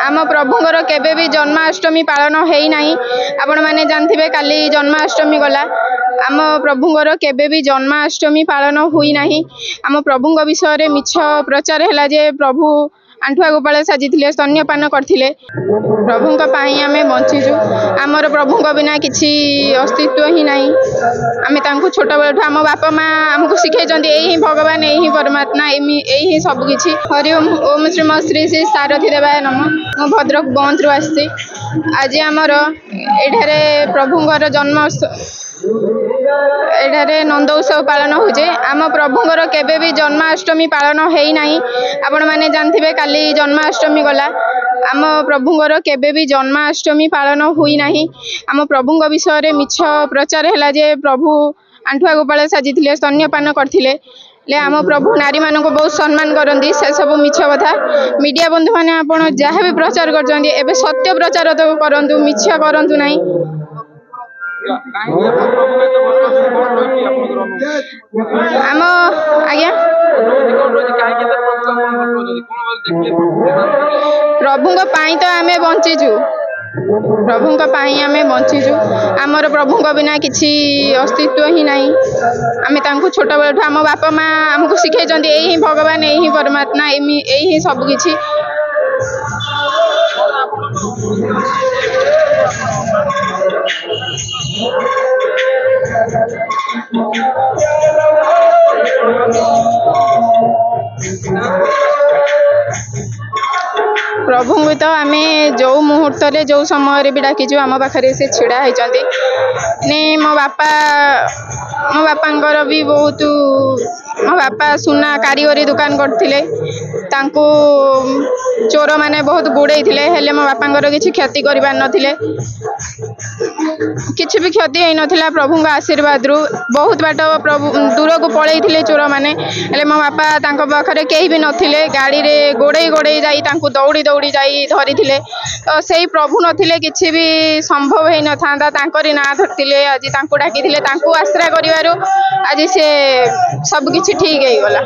आम प्रभुंर केबे भी जन्माष्टमी पालन है नहीं। आपण मैंने जानते काली जन्माष्टमी गला। आम प्रभुंर केबे भी जन्माष्टमी पालन हुई नहीं। आम प्रभु विषय मिछ प्रचार है जे प्रभु आंठुआ गोपाल साजिले स्तन्यपान करथिले। प्रभु आम बंचीचु। आमर प्रभु बिना किसी अस्तित्व ही नहीं। आम छोट बेलू आम बापा माँ आमको शिखे यही भगवान यही परमात्मा यही सबकि। हरिओम ओम श्रीम श्री श्री सारथी देवाय नम। मो भद्रक बंद आसी। आज आमर एठारे प्रभुंर जन्म एठारे नंद उत्सव पालन होचे। आम प्रभुंर केबे भी जन्माष्टमी पालन है नहीं। आपण मैंने जानते काली जन्माष्टमी गला। आम प्रभुंर केबे भी जन्माष्टमी पालन हुई नहीं। आम प्रभु विषय मिछ प्रचार है जे प्रभु आंठुआ गोपाल साजिले स्तन्यपान करथिले। आम प्रभु नारी मान बहुत सम्मान करती। से सब मिछ कथा। मीडिया बंधु मैंने आप जहाँ भी प्रचार कर सत्य प्रचार तो करूँ मिछ करूँ ना। आम आज्ञा प्रभु तो आम बंचीचु। प्रभु आम बंचीचु। आमर प्रभु बिना किसी अस्तित्व ही नहीं। आम छोट बेलू आम बापा माँ आमको शिखे यही भगवान यही परमात्मा यही सबकि। प्रभु तो आम जो मुहूर्त जो समय भी डाकीचु आम पाखे से छिड़ा होती। मो बापा भी बहुत मो बापा सुना कारीगरी दुकान करथिले। तांको चोर माने बहुत गुड़े थे। मो बापा किसी क्षति कर किसी भी क्षति हो नाला। प्रभु आशीर्वाद रु बहुत बाट प्रभु दूर को पलैते चोर मैंने। मो बापा पाखे कहीं भी नथिले। गाड़ी रे गोड़े गोड़े जाई दौड़ी दौड़ी जाई धरी थे। तो से प्रभु नथिले किसी भी संभव हो न था। तांकरी ना धरते आज डाकी आश्रा कर आज से सब किछि ठीक हो गला।